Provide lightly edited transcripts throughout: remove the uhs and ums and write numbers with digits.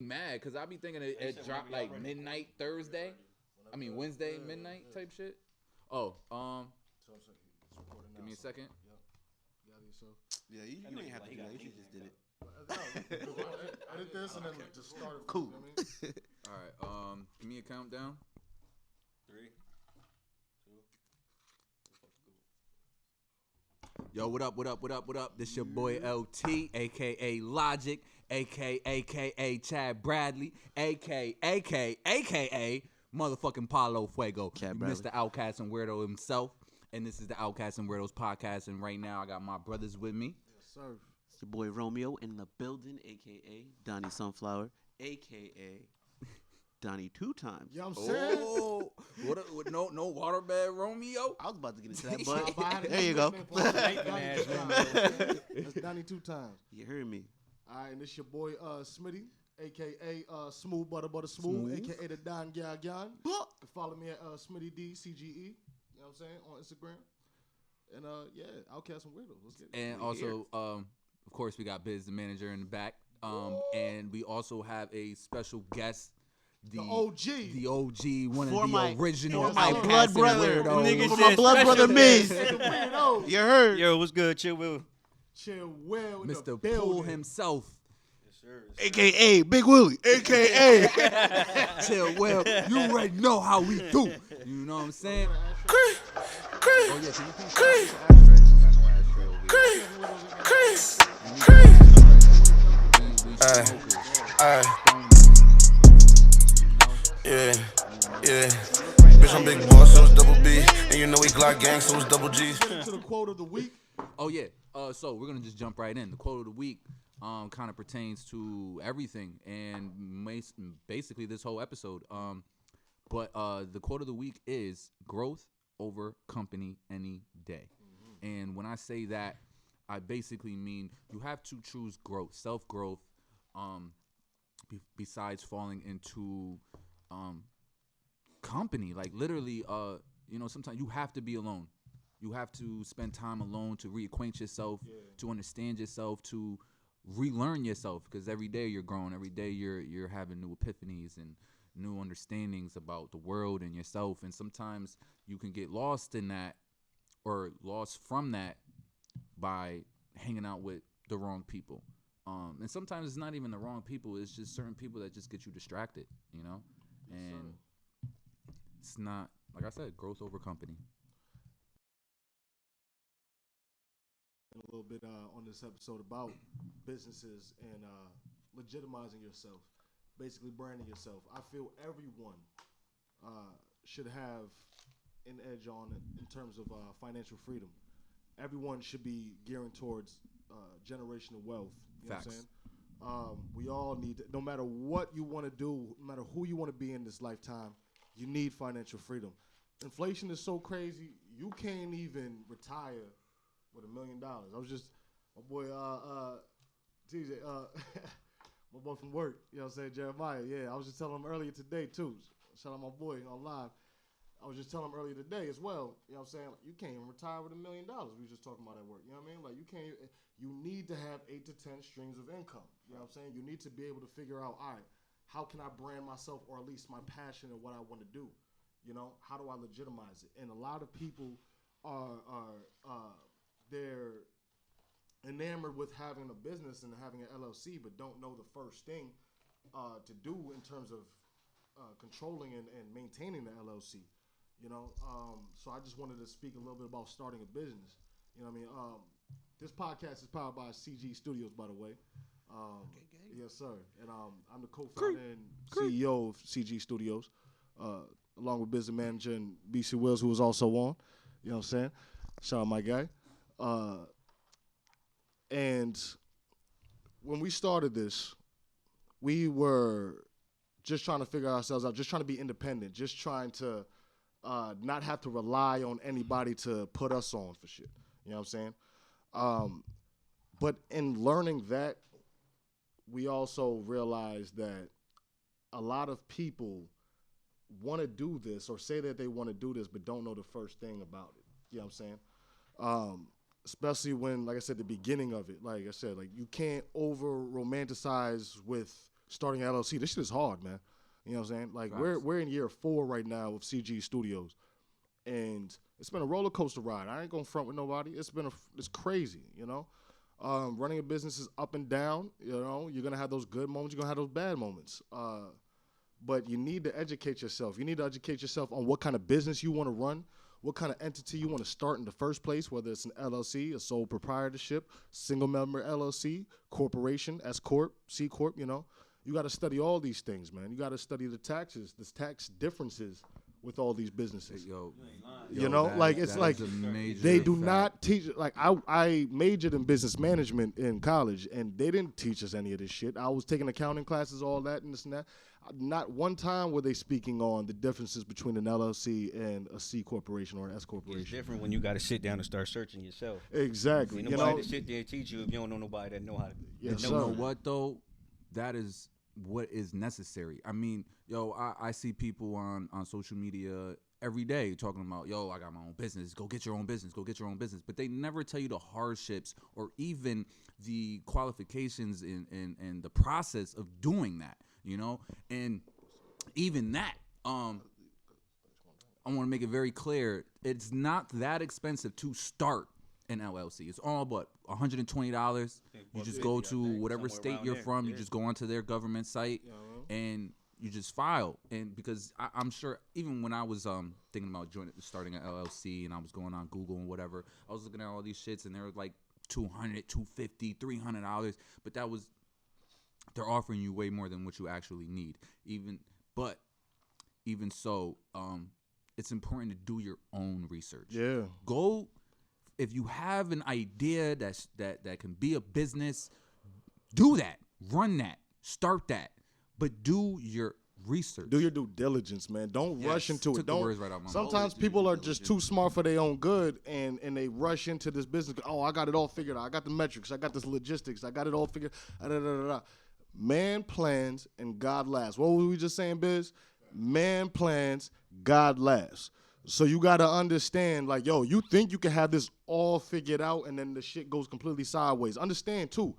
mad because I be thinking it dropped like midnight Thursday. I mean Wednesday midnight type shit. Oh, give me a second. Yeah, you ain't have to do that. You just did it. Edit this and then just start it. Cool. All right. Give me a countdown. 3, 2. Yo, what up? This your boy LT, aka Logic, aka Chad Bradley, aka motherfucking Paulo Fuego, Mr. Outcasts and Weirdo himself. And this is the Outcasts and Weirdos podcast. And right now I got my brothers with me. Yes, sir. It's your boy Romeo in the building, aka Donnie Sunflower, aka Donnie 2 times. You know what I'm saying? Oh, no waterbed Romeo? I was about to get into that, but there There you go. That's Donnie 2 times. You heard me. All right, and this your boy Smitty, a.k.a. Smooth Butter Smooth, a.k.a. the Don Gyan Gyan. You can follow me at Smitty D, CGE, you know what I'm saying, on Instagram. And, Outcasts and Weirdos. Let's get it. And also, of course, we got Biz, the manager, in the back. And we also have a special guest. The OG. The OG, one For of the my- original for my Outcasts blood and brother. Weirdos. Nigga For said my blood brother special Miz. Weirdos. You heard. Yo, what's good? Chill, Will. Chill well in the Mr. building. Pool himself. Yes, sir. AKA Big Willie. AKA. Chill well. You already know how we do. You know what I'm saying? Oh, yeah. Can you please stop with the ashtray over here? Yeah. Bitch, I'm big boss, so it's double B. And you know we Glock gang, so it's double G's. To the quote of the week. Oh, yeah. So we're going to just jump right in. The quote of the week kind of pertains to everything and basically this whole episode. But the quote of the week is growth over company any day. And when I say that, I basically mean you have to choose growth, self-growth, besides falling into company. Like literally, sometimes you have to be alone. You have to spend time alone to reacquaint yourself, to understand yourself, to relearn yourself. Because every day you're growing. Every day you're having new epiphanies and new understandings about the world and yourself. And sometimes you can get lost in that or lost from that by hanging out with the wrong people. And sometimes it's not even the wrong people. It's just certain people that just get you distracted, you know? And it's not, like I said, growth over company. A little bit on this episode about businesses and legitimizing yourself, basically branding yourself. I feel everyone should have an edge on it in terms of financial freedom. Everyone should be gearing towards generational wealth. You Facts. know what I'm saying? We all need to, no matter what you want to do, no matter who you want to be in this lifetime, you need financial freedom. Inflation is so crazy, you can't even retire with $1 million. I was just, my boy, TJ, my boy from work, you know what I'm saying, Jeremiah, yeah, I was just telling him earlier today, too. Shout out my boy on live. I was just telling him earlier today as well, you know what I'm saying, like, you can't even retire with $1 million. We were just talking about at work, you know what I mean? Like, you need to have 8 to 10 streams of income, you know what I'm saying? You need to be able to figure out, all right, how can I brand myself or at least my passion of what I want to do? You know, how do I legitimize it? And a lot of people they're enamored with having a business and having an LLC, but don't know the first thing to do in terms of controlling and maintaining the LLC. You know, so I just wanted to speak a little bit about starting a business. You know what I mean? This podcast is powered by CG Studios, by the way. Yes, sir. And I'm the co-founder and CEO of CG Studios, along with business manager and BC Wills, who was also on. You know what I'm saying? Shout out my guy. And when we started this, we were just trying to figure ourselves out, just trying to be independent, just trying to not have to rely on anybody to put us on for shit. You know what I'm saying? But in learning that, we also realized that a lot of people want to do this or say that they want to do this, but don't know the first thing about it. You know what I'm saying? Especially when, like I said, the beginning of it, like I said, like you can't over romanticize with starting an LLC. This shit is hard, man. You know what I'm saying? Like Facts. we're in year 4 right now of CG Studios, and it's been a roller coaster ride. I ain't gonna front with nobody. It's crazy, you know. Running a business is up and down. You know, you're gonna have those good moments. You're gonna have those bad moments. But you need to educate yourself. You need to educate yourself on what kind of business you want to run, what kind of entity you want to start in the first place, whether it's an LLC, a sole proprietorship, single member LLC, corporation, S corp, C corp. You know, you got to study all these things, man. You got to study the taxes, the tax differences with all these businesses. You know, like it's like they do not teach. Like I majored in business management in college, and they didn't teach us any of this shit. I was taking accounting classes, all that and this and that. Not one time were they speaking on the differences between an LLC and a C corporation or an S corporation. It's different when you got to sit down and start searching yourself. Exactly. Ain't nobody to sit there and teach you if you don't know nobody that know how to. Yes, You sir. know what though? That is what is necessary. I mean, yo, I see people on social media every day talking about, yo, I got my own business. Go get your own business. Go get your own business. But they never tell you the hardships or even the qualifications and the process of doing that, you know? And even that, I want to make it very clear, it's not that expensive to start an LLC. It's all but $120. You just go to whatever state you're from. You just go onto their government site and you just file. And because I'm sure even when I was thinking about starting an LLC and I was going on Google and whatever, I was looking at all these shits and they were like $200, $250, $300. But they're offering you way more than what you actually need. Even so, it's important to do your own research. Yeah. Go. If you have an idea that can be a business, do that, run that, start that, but do your research. Do your due diligence, man. Don't rush into it. Took the Don't. words right out my mouth. Sometimes people are just too smart for their own good, and they rush into this business. Oh, I got it all figured out. I got the metrics. I got this logistics. I got it all figured. Man plans and God laughs. What were we just saying, Biz? Man plans, God laughs. So you got to understand, like, yo, you think you can have this all figured out and then the shit goes completely sideways. Understand, too,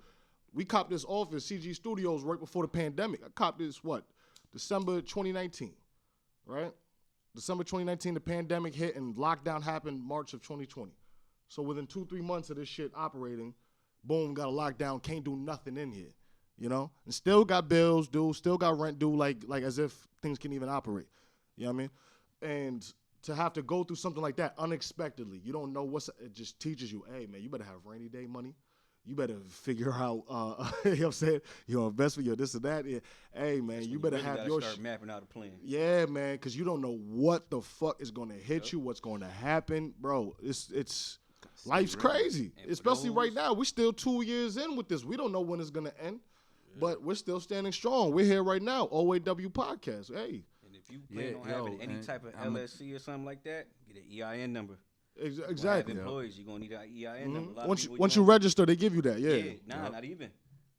we copped this office, CG Studios, right before the pandemic. I copped this, December 2019, right? December 2019, the pandemic hit and lockdown happened March of 2020. So within 2-3 months of this shit operating, boom, got a lockdown, can't do nothing in here, you know? And still got bills due, still got rent due, like as if things can even operate. You know what I mean? And to have to go through something like that unexpectedly, you don't know it just teaches you, hey, man, you better have rainy day money. You better figure out, you know what I'm saying, your investment, your this and that. Yeah. Hey, man, you better really have your start mapping out a plan. Yeah, man, because you don't know what the fuck is going to hit you, what's going to happen. Bro, it's life's crazy, especially right now. We're still 2 years in with this. We don't know when it's going to end, but we're still standing strong. We're here right now, OAW Podcast. Hey. If you plan on having any type of LLC or something like that, get an EIN number. Exactly. Have employees, you're going to need an EIN number. Once you register, they give you that, yeah. Not even.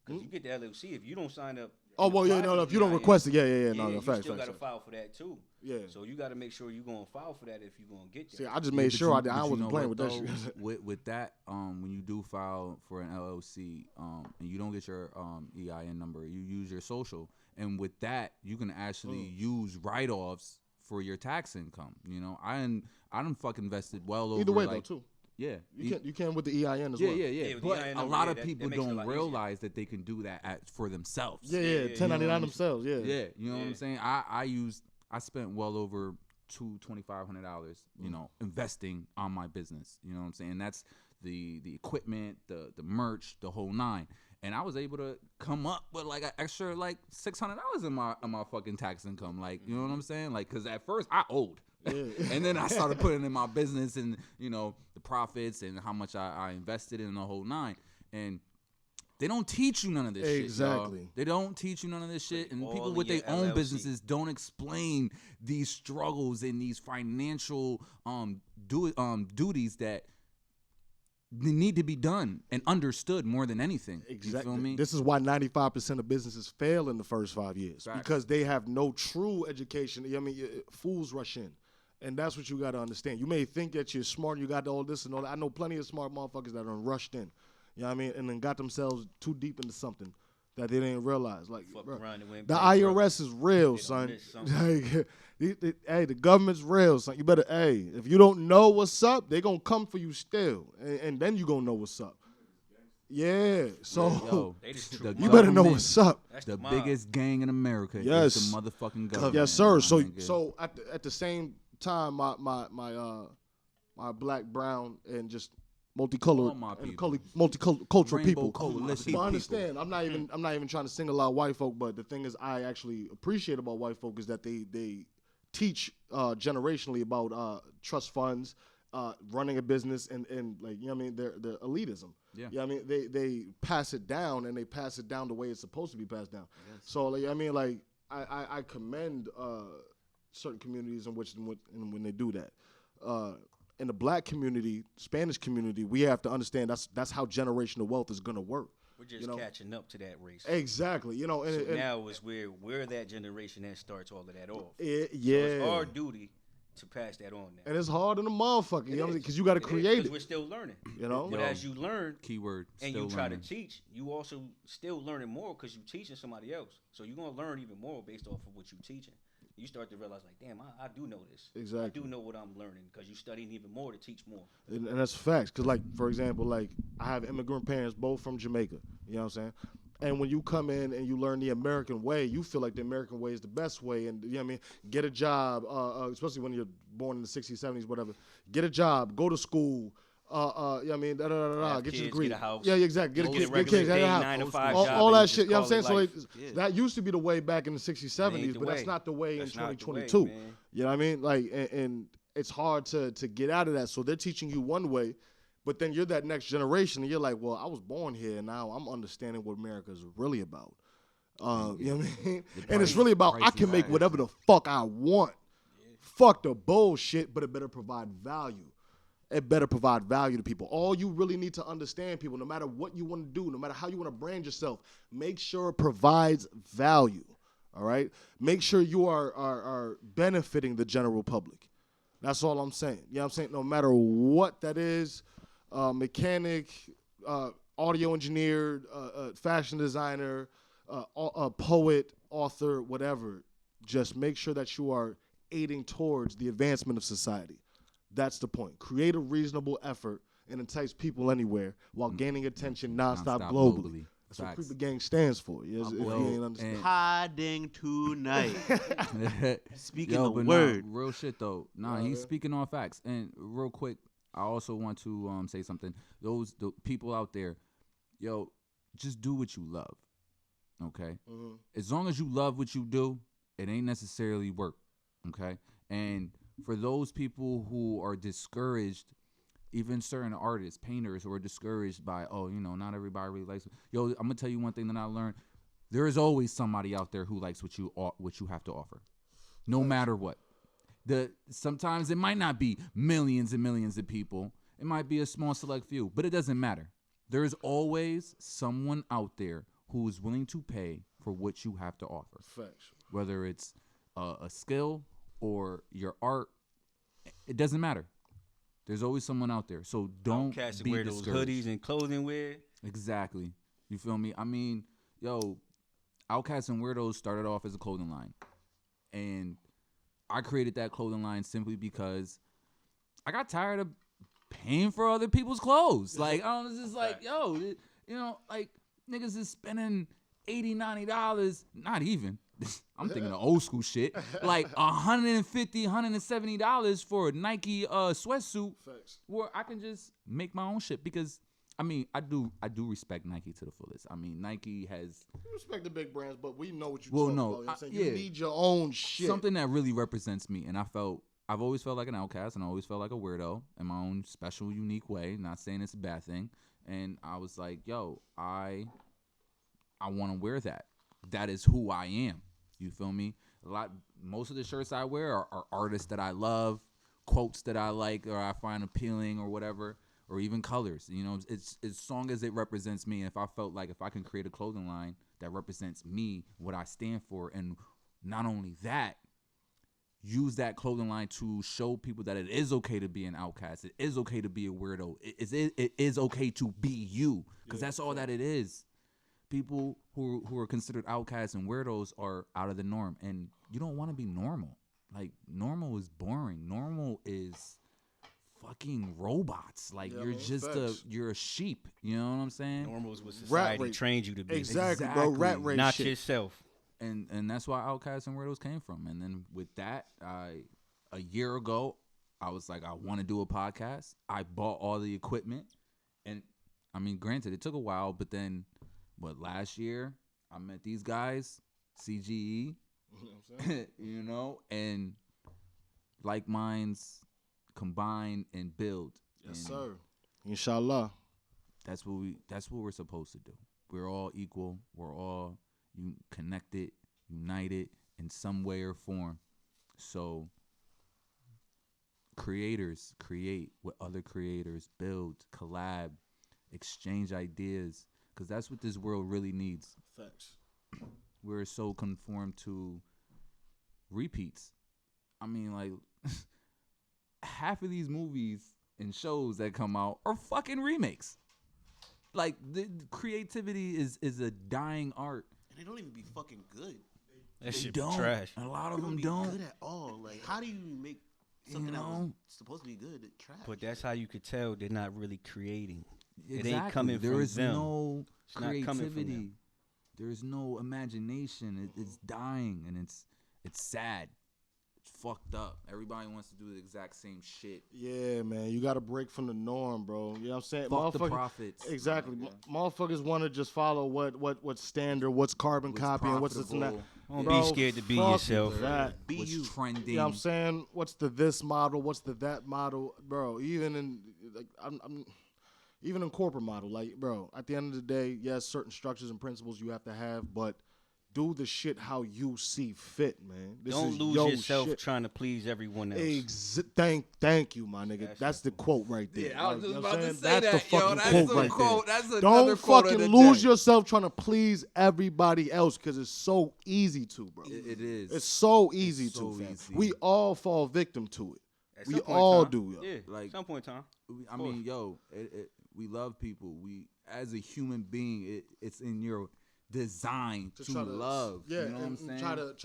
Because you get the LLC, if you don't sign up. Oh, well, yeah, no, if you don't request it, no, facts. You still got to file for that, too. Yeah. So you got to make sure you're going to file for that if you're going to get that. See, I just made sure I wasn't playing with that shit. With that, when you do file for an LLC and you don't get your EIN number, you use your social. And with that, you can actually use write-offs for your tax income. You know, I done fucking invested well over. Either way, though, too. Yeah, you can with the EIN as well. Yeah. But a lot of people don't realize that they can do that for themselves. Yeah, 1099 themselves. Yeah, you know what I'm saying. I spent well over $2,500, you know, investing on my business. You know what I'm saying. And that's the equipment, the merch, the whole nine. And I was able to come up with like an extra like $600 in my fucking tax income. Like, you know what I'm saying? Like, cause at first I owed. Yeah. And then I started putting in my business and, you know, the profits and how much I invested in the whole nine. And they don't teach you none of this shit. Exactly. They don't teach you none of this shit. And all people with their own LLC. businesses don't explain these struggles and these financial duties that they need to be done and understood more than anything. Exactly. You feel me? This is why 95% of businesses fail in the first 5 years. Facts. Because they have no true education. I mean, fools rush in. And that's what you got to understand. You may think that you're smart and you got all this and all that. I know plenty of smart motherfuckers that are rushed in. You know what I mean? And then got themselves too deep into something that they didn't realize. Like, bro, around and went the bankrupt. IRS is real, They son. don't miss something. Like, hey, the government's real, son. You better, if you don't know what's up, they gonna come for you still, and then you gonna know what's up. Yeah, so Yo, They just the true you better know government- what's up. That's The mob. biggest gang in America Yes. is the motherfucking government. Yes, sir. my So nigga. so at the same time, my black, brown, and just multicolored All my and people. multicultural Rainbow people. coalition But I people. understand. I'm not even trying to single out white folk, but the thing is, I actually appreciate about white folk is that they teach generationally about trust funds, running a business, and like, you know what I mean, their elitism. Yeah. You know what I mean, they pass it down, and they pass it down the way it's supposed to be passed down. Yes. So like, I mean, like I commend certain communities in which when they do that. In the black community, Spanish community, we have to understand that's how generational wealth is gonna work. We're just you know? catching up to that race. Exactly. You know, and Now is where we're that generation that starts all of that off. yeah. So it's our duty to pass that on now. And it's hard in the motherfucker, you know, It is. because you got to It is, create 'cause it. we're still learning. You know, But as you learn Keyword. and Still you try learning. to teach, you also still learning more because you're teaching somebody else. So you're gonna learn even more based off of what you're teaching. You start to realize, like, damn, I do know this. Exactly. I do know what I'm learning because you're studying even more to teach more. And that's facts. Because, like, for example, like, I have immigrant parents, both from Jamaica. You know what I'm saying? And when you come in and you learn the American way, you feel like the American way is the best way. And, you know what I mean? Get a job, especially when you're born in the 60s, 70s, whatever. Get a job, go to school. You know what I mean? Have Get your kids, degree. get a house. Yeah, exactly. Go Get get a a regular kid, get day, a house. 9 to 5 all, job all and that just shit. You know what I'm saying? call it So life. like, that used to be the way back in the 60s, 70s, the but that's way. not the way That's in not the way, 2022. man. You know what I mean? Like, and it's hard to get out of that. So they're teaching you one way, but then you're that next generation, and you're like, well, I was born here, and now I'm understanding what America is really about. You know what I mean? And it's really about I can make whatever the fuck I want. Fuck the bullshit, but it better provide value. It better provide value to people. All you really need to understand, people, no matter what you want to do, no matter how you want to brand yourself, make sure it provides value. All right? Make sure you are benefiting the general public. That's all I'm saying. You know what I'm saying? No matter what that is, mechanic, audio engineer, fashion designer, a poet, author, whatever, just make sure that you are aiding towards the advancement of society. That's the point. Create a reasonable effort and entice people anywhere while gaining attention nonstop globally. That's what Creeper Gang stands for. Yes, if you ain't understand. Podding tonight. Speaking Yo, the but word. Nah, real shit though. Nah, he's speaking on facts. And real quick, I also want to say something. The people out there, yo, just do what you love. Okay? Mm-hmm. As long as you love what you do, it ain't necessarily work. Okay? And for those people who are discouraged, even certain artists, painters who are discouraged by, not everybody really likes it. Yo, I'm gonna tell you one thing that I learned. There is always somebody out there who likes what you have to offer, no matter what. Sometimes it might not be millions and millions of people. It might be a small select few, but it doesn't matter. There is always someone out there who is willing to pay for what you have to offer. Facts. Whether it's a skill or your art, it doesn't matter. There's always someone out there. So don't Outcasts and be Weirdos discouraged. hoodies and clothing wear. Exactly. You feel me? I mean, yo, Outcasts and Weirdos started off as a clothing line. And I created that clothing line simply because I got tired of paying for other people's clothes. Like, I was just like, yo, like, niggas is spending $80, $90, not even. I'm thinking of old school shit. Like $150, $170 for a Nike sweatsuit. Facts. Where I can just make my own shit because I do respect Nike to the fullest. I mean, Nike has You respect the big brands, but we know what you're Well, talking no, about. You know what I'm saying? yeah. You need your own shit. something that really represents me, and I've always felt like an outcast, and I always felt like a weirdo in my own special, unique way. Not saying it's a bad thing. And I was like, yo, I want to wear that. That is who I am. You feel me? Most of the shirts I wear are artists that I love, quotes that I like or I find appealing or whatever, or even colors. You know, it's as long as it represents me. And if I felt like if I can create a clothing line that represents me, what I stand for, and not only that, use that clothing line to show people that it is okay to be an outcast. It is okay to be a weirdo. It is okay to be you, because that's all that it is. people who are considered outcasts and weirdos are out of the norm, and you don't want to be normal. Like, normal is boring. Normal is fucking robots. Like, Yeah, you're man, just facts. you're a sheep. You know what I'm saying? Normal is what Rat society race. trains you to be. Exactly, bro. Rat Exactly. race Not shit. yourself. And that's why Outcasts and Weirdos came from. And then with that, a year ago, I was like, I want to do a podcast. I bought all the equipment, and I mean, granted, it took a while, but then, last year I met these guys, CGE, You know what I'm saying? you know, and like minds combine and build. Yes, And sir. Inshallah. That's what we're supposed to do. We're all equal. We're all connected, united in some way or form. So creators create with other creators, build, collab, exchange ideas, because that's what this world really needs. Facts. We're so conformed to repeats. I mean, like, half of these movies and shows that come out are fucking remakes. Like, the creativity is a dying art. And they don't even be fucking good. That They shit be don't. trash. A lot They of them be don't. good at all. Like, how do you make something that was know? supposed to be good trash? But that's how you could tell they're not really creating. Exactly. It ain't coming There from is them. no It's not coming from creativity. them. There is no imagination. It's dying, and it's sad. It's fucked up. Everybody wants to do the exact same shit. Yeah, man. You got to break from the norm, bro. You know what I'm saying? Fuck the Motherfuckers- profits. Exactly. Yeah. Motherfuckers want to just follow what's standard, what's carbon What's copy, and what's this and that. profitable, Don't Bro, be scared to be fuck yourself. that. Be what's you. trending. You know what I'm saying? What's the this model? What's the that model? Bro, even in like I'm even in corporate model, like, bro, at the end of the day, yes, certain structures and principles you have to have, but do the shit how you see fit, man. This Don't is lose your yourself shit. trying to please everyone else. Thank you, my nigga. That's the quote right there. Yeah, I was Like, just you know about what I'm to saying? say That's that. the Yo, fucking that's quote the right quote. there. That's another Don't quote of fucking the lose day. yourself trying to please everybody else because it's so easy to, bro. It is. It's so easy so to, fam. easy. We all fall victim to it. At We some point in all time. do, yo. Yeah, Like- some point in time. I mean, yo, we love people. We, as a human being, it's in your design to try love. Yeah, you know what I'm and saying?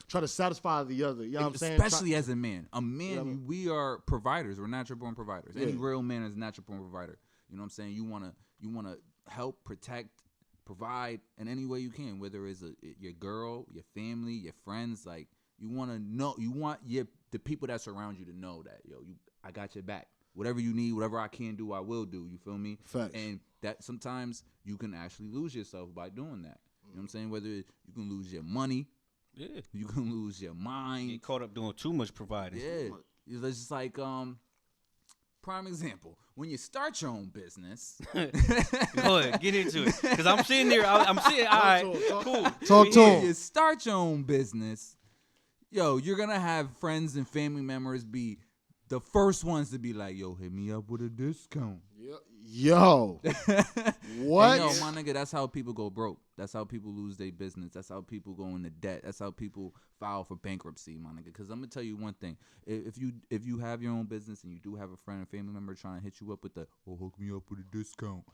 try to satisfy the other. You know what I'm saying? Especially as a man. A man, Yeah, I mean- we are providers. We're natural born providers. Any Yeah. real man is a natural born provider. You know what I'm saying? You wanna help, protect, provide in any way you can. Whether it's your girl, your family, your friends. Like, you wanna know. You want the people that surround you to know that, yo, I got your back. Whatever you need, whatever I can do, I will do. You feel me? Facts. And that sometimes you can actually lose yourself by doing that. You know what I'm saying? Whether you can lose your money, Yeah. you can lose your mind. Get caught up doing too much providing. Yeah, it's just like prime example. When you start your own business, Go ahead, get into it. Because I'm sitting there, I'm sitting, all right, cool. Talk to when him. you start your own business, yo, you're gonna have friends and family members be the first ones to be like, yo, hit me up with a discount. Yo, what? And yo, my nigga, that's how people go broke. That's how people lose their business. That's how people go into debt. That's how people file for bankruptcy, my nigga. Because I'm gonna tell you one thing: if you have your own business and you do have a friend or family member trying to hit you up with the hook me up with a discount,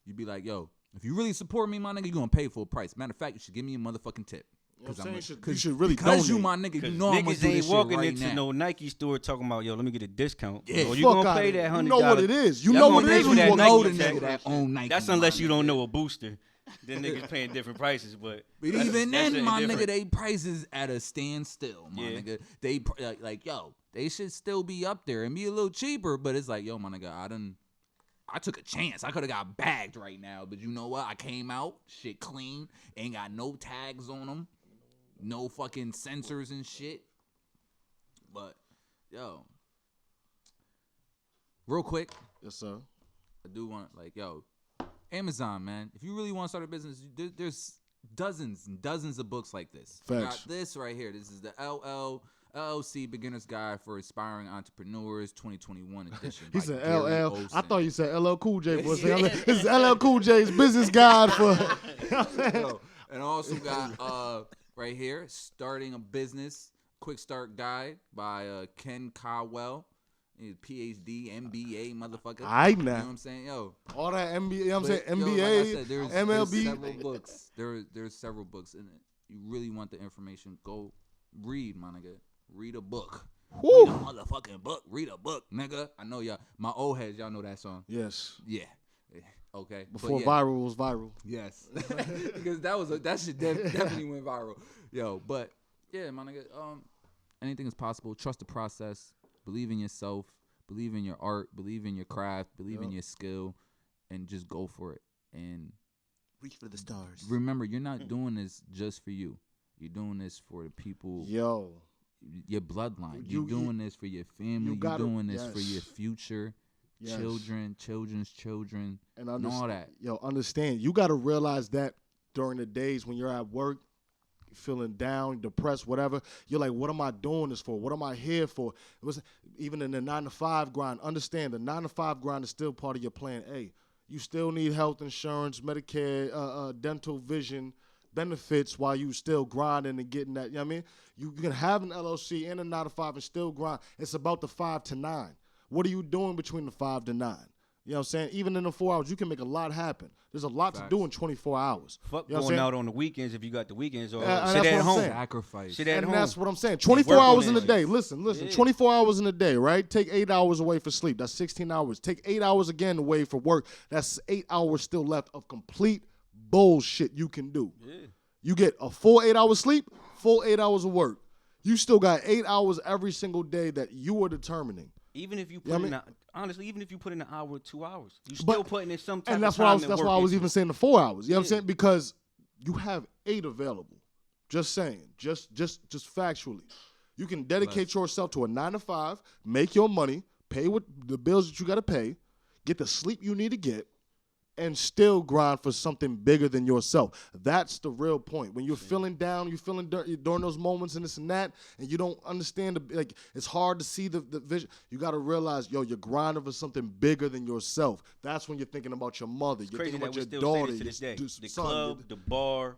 you be like, yo, if you really support me, my nigga, you gonna pay full price. Matter of fact, you should give me a motherfucking tip. You know what I'm I'm saying? a- You should really because you donate. my nigga, you Because know I'm gonna niggas do ain't this shit walking right into now. no Nike store talking about, yo, let me get a discount. Yeah, Or you fuck gonna outta pay here. that You $100. know what it is. You Y'all know gonna what it pay is for when that you walk know in the the Nike nigga tech. that own Nike. That's my unless you don't nigga. know a booster. Then niggas paying different prices, but But even then, shit my different. nigga, they prices at a standstill, my Yeah. nigga. They like, yo, they should still be up there and be a little cheaper. But it's like, yo, my nigga, I took a chance. I could have got bagged right now, but you know what? I came out, shit clean, ain't got no tags on them, no fucking sensors and shit. But yo, real quick, Yes, sir. I do want, like, yo, Amazon, man. If you really want to start a business, there's dozens and dozens of books like this. I Facts. got this right here. This is the LLC Beginner's Guide for Aspiring Entrepreneurs 2021 edition. He by said Gary LL. Olson. I thought you said LL Cool J. Was this is LL Cool J's business guide for. You know what I'm saying? Yo, and I also got right here, Starting a Business Quick Start Guide by Ken Caldwell. PhD, MBA, motherfucker. I You know know. what I'm saying? Yo. All that MBA, you know what I'm saying? But, yo, MBA, like I said, there's MLB. several books. There's several books, and you really want the information, go read, my nigga. Read a book. Woo. Read a motherfucking book. Read a book, nigga. I know y'all. My old heads, y'all know that song. Yes. Yeah. Okay. Before But yeah. viral was viral. Yes. Because that shit definitely went viral. Yo, but yeah, my nigga. Anything is possible. Trust the process. Believe in yourself. Believe in your art. Believe in your craft. Believe in your skill, and just go for it. And Reach for the stars. remember, you're not doing this just for you. You're doing this for the people. Yo. Your bloodline. You- You're doing this for your family. You're gotta- doing this for yes. your future Yes. children, children's children, And and all that. Yo, understand. You got to realize that during the days when you're at work, feeling down, depressed, whatever, you're like, what am I doing this for? What am I here for? It was even in the 9-to-5 grind. Understand the 9-to-5 grind is still part of your plan A. You still need health insurance, Medicare, dental, vision, benefits while you still grinding and getting that. You know what I mean? You can have an LLC and a 9-to-5 and still grind. It's about the 5 to 9. What are you doing between the 5 to 9? You know what I'm saying? Even in the 4 hours, you can make a lot happen. There's a lot to do in 24 hours. Fuck You know what I'm going saying? out on the weekends if you got the weekends or And sit that's at what I'm home. saying. Sacrifice. Sit at And home. that's what I'm saying. 24 work on hours in a that day. shit. Listen. Yeah. 24 hours in a day, right? Take 8 hours away for sleep. That's 16 hours. Take 8 hours again away for work. That's 8 hours still left of complete bullshit you can do. Yeah. You get a full 8 hours sleep, full 8 hours of work. You still got 8 hours every single day that you are determining. Even if you Yeah, I put mean- in honestly, even if you put in an hour or 2 hours, you But- still putting in some type And that's of why time I was, and that's work why I was into even it. saying the 4 hours. You know what I'm Yeah. saying? Because you have 8 available. Just saying. Just factually. You can dedicate yourself to a 9-to-5, make your money, pay what the bills that you got to pay, get the sleep you need to get, and still grind for something bigger than yourself. That's the real point. When you're feeling down, you're feeling during those moments and this and that, and you don't understand, like, it's hard to see the vision. You got to realize, yo, you're grinding for something bigger than yourself. That's when you're thinking about your mother. It's You're crazy thinking that about we your still daughter, say this to this day. your The son, club, the bar,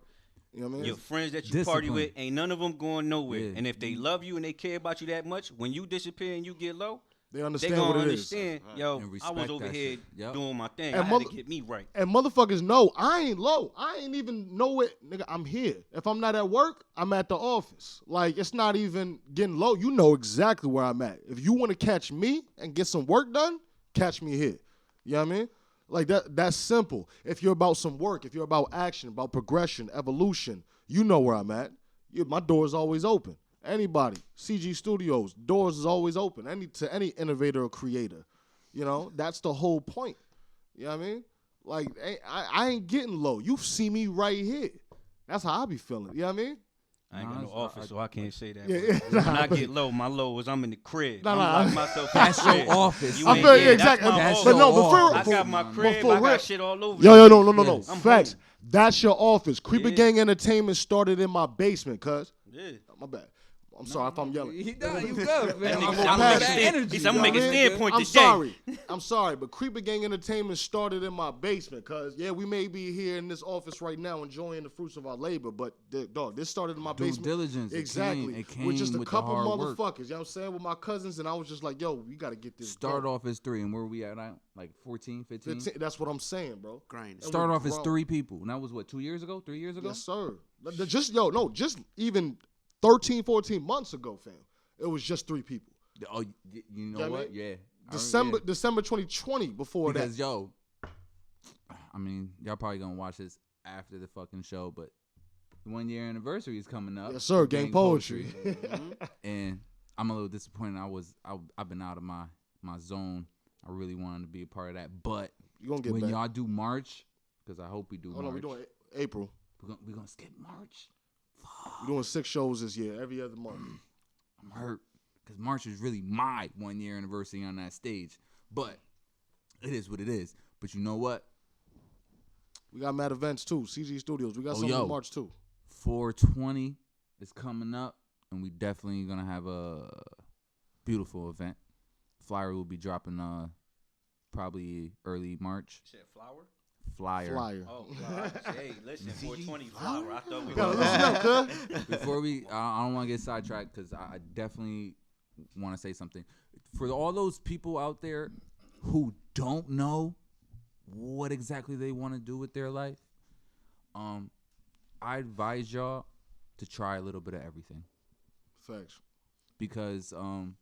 you know what I mean? your friends that you party Discipline. with, ain't none of them going nowhere. Yeah. And if they love you and they care about you that much, when you disappear and you get low, They they understand gonna what it is. understand. Yo, And I was respect over that here shit. Yep. doing my thing. And I had to get me right. And motherfuckers know I ain't low. I ain't even know it. Nigga, I'm here. If I'm not at work, I'm at the office. Like, it's not even getting low. You know exactly where I'm at. If you want to catch me and get some work done, catch me here. You know what I mean? Like, that's simple. If you're about some work, if you're about action, about progression, evolution, you know where I'm at. My door is always open. Anybody, CG Studios, doors is always open. To any innovator or creator. You know, that's the whole point. You know what I mean? Like, I ain't getting low. You see me right here. That's how I be feeling. You know what I mean? I ain't got no office, so I can't say that. Yeah, but when I get low, my low is I'm in the crib. Nah, I'm nah. locking myself in That's the crib. your office. You I ain't feel get it. exactly. That's my That's office. But no, but for I got my crib. for I real- got shit all over. Yo, the place. no. I'm Facts. home. That's your office. Creeper Yeah. Gang Entertainment started in my basement, cuz. Yeah. My bad. I'm sorry if I'm yelling. You good, man. That I'm nigga gonna said, I'm pass making it. stand- he said, I'm You know making what I mean? standpoint I'm today. sorry, but Creeper Gang Entertainment started in my basement, cuz. Yeah, we may be here in this office right now enjoying the fruits of our labor, but dog, this started in my Due basement. diligence. Exactly. It came with just a with the couple hard work. motherfuckers, you know what I'm saying, with my cousins, and I was just like, yo, we got to get this Start going. off as 3, and where we at now? Like 14, 15? 15, that's what I'm saying, bro. Grinding. Start we off as grown. 3 people. And that was what, 2 years ago? 3 years ago? Yes, sir. Just even 13, 14 months ago, fam. It was just 3 people. Oh, you know Yeah, what? man. Yeah. December 2020 before Because, that. yo, I mean, y'all probably going to watch this after the fucking show, but the 1 year anniversary is coming up. Yes, sir. Gang poetry. And I'm a little disappointed. I've been out of my zone. I really wanted to be a part of that. But You gonna get when back. y'all do March, because I hope we do Hold March. on, we're doing April. We're gonna skip March. We're doing 6 shows this year, every other month. I'm hurt because March is really my 1 year anniversary on that stage. But it is what it is. But you know what? We got mad events too. CG Studios. We got Oh, something yo. in March too. 420 is coming up, and we definitely gonna have a beautiful event. Flyer will be dropping probably early March. Said flower? Flyer. Oh, flower. Hey, listen, 420 flower. I thought we Gotta were. listen up, cuz. Before we, I don't want to get sidetracked because I definitely want to say something. for all those people out there who don't know what exactly they want to do with their life, I advise y'all to try a little bit of everything. Facts. Because, I'm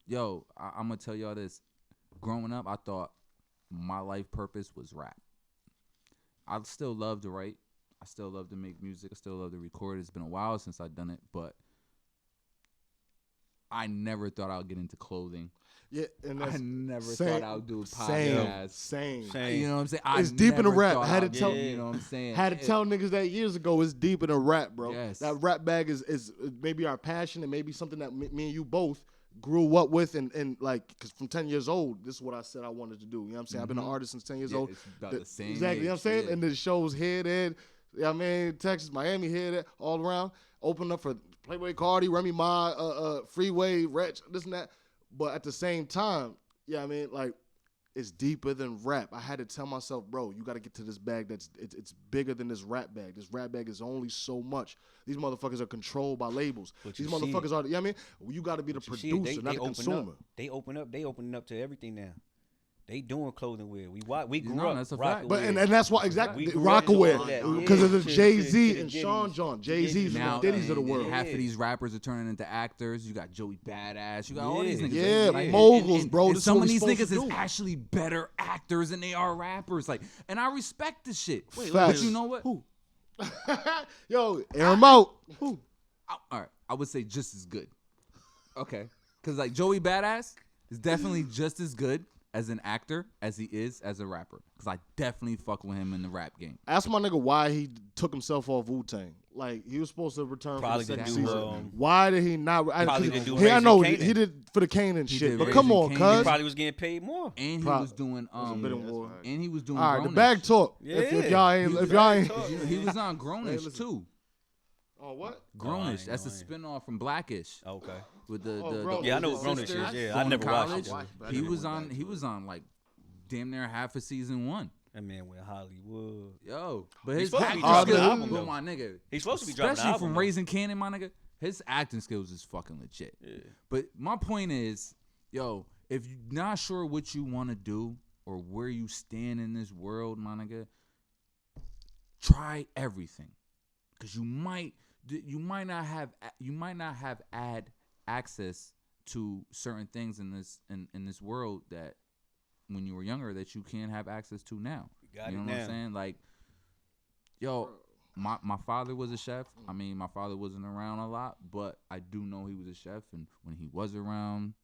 going to tell y'all this. Growing up, I thought my life purpose was rap. I still love to write. I still love to make music. I still love to record. It's been a while since I've done it, but I never thought I would get into clothing. Yeah, and I never thought I would do a podcast. Same. You know what I'm saying? It's deep in the rap. I had to tell you know what I'm saying? Had to tell niggas that years ago. It's deep in the rap, bro. Yes. That rap bag is maybe our passion and maybe something that me and you both grew up with and like, because from 10 years old, this is what I said I wanted to do. You know what I'm saying? I've been an artist since 10 years old. It's about the same exactly. You know what I'm saying? age, And the shows here, there, you know what I mean? Texas, Miami, here, there, all around. Open up for Playboy Cardi, Remy Ma, Freeway, Wretch, this and that. But at the same time, I mean, like, it's deeper than rap. I had to tell myself, bro, you got to get to this bag it's bigger than this rap bag. This rap bag is only so much. These motherfuckers are controlled by labels. These motherfuckers are, you know what I mean? You got to be the producer, not the consumer. They opening up to everything now. They doing clothing wear. We grew up. That's a rock fact. But and that's why exactly We grew up Rockaware doing all that. because of the To Jay-Z the and Diddy's. Sean John, Jay-Z's and the Now, Diddy's of the and world. half of these rappers are turning into actors. You got Joey Badass. You got all these niggas. Yeah, Like, moguls, bro. And This is some what of we these supposed niggas to is do. actually better actors than they are rappers. Like, and I respect this shit. Facts. But you know what? Who? Yo, air him out. Who? All right, I would say just as good. Okay, because like Joey Badass is definitely just as good as an actor as he is as a rapper. Because I definitely fuck with him in the rap game. Ask my nigga why he took himself off Wu-Tang. Like, he was supposed to return Probably for the to second do, season. Why did he not? probably to do I Raising know Kanan. he did for the Kanan He shit, did but come Raising on, Kanan. cuz. Probably was getting paid more. And he Pro- was doing a bit of war. and he was doing All right, the Grownish. bag talk. Yeah. If y'all ain't, if y'all ain't, He was on Grownish listen. too. oh what? Grownish. That's a I ain't. spinoff from Blackish. Okay. With the bro. Yeah, I know older what Grownish sister is. Yeah, I going to never watched it. college. but I He never was went on. back He to was on like damn near half of season 1. That man went Hollywood. Yo, but He's his supposed to be acting dropping skills, an album, but though. my nigga, He's supposed to be dropping an especially album, from though. Raising Kanan, my nigga, his acting skills is fucking legit. Yeah. But my point is, yo, if you're not sure what you want to do or where you stand in this world, my nigga, try everything, cause you might not have access to certain things in this world that when you were younger that you can't have access to now. Got You know it what now. I'm saying? Like, yo, my father was a chef. I mean, my father wasn't around a lot, but I do know he was a chef. And when he was around,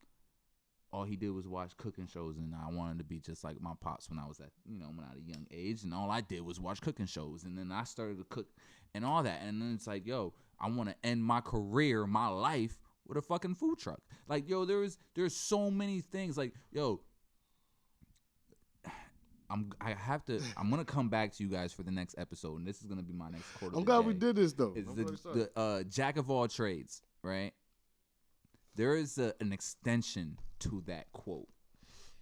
all he did was watch cooking shows. And I wanted to be just like my pops when I was at a young age. And all I did was watch cooking shows. And then I started to cook and all that. And then it's like, yo, I want to end my career, my life with a fucking food truck. Like, yo, there's so many things. Like, yo, I'm gonna come back to you guys for the next episode, and this is gonna be my next quote. I'm glad we did this though. It's I'm glad we started. the jack of all trades, right? There is an extension to that quote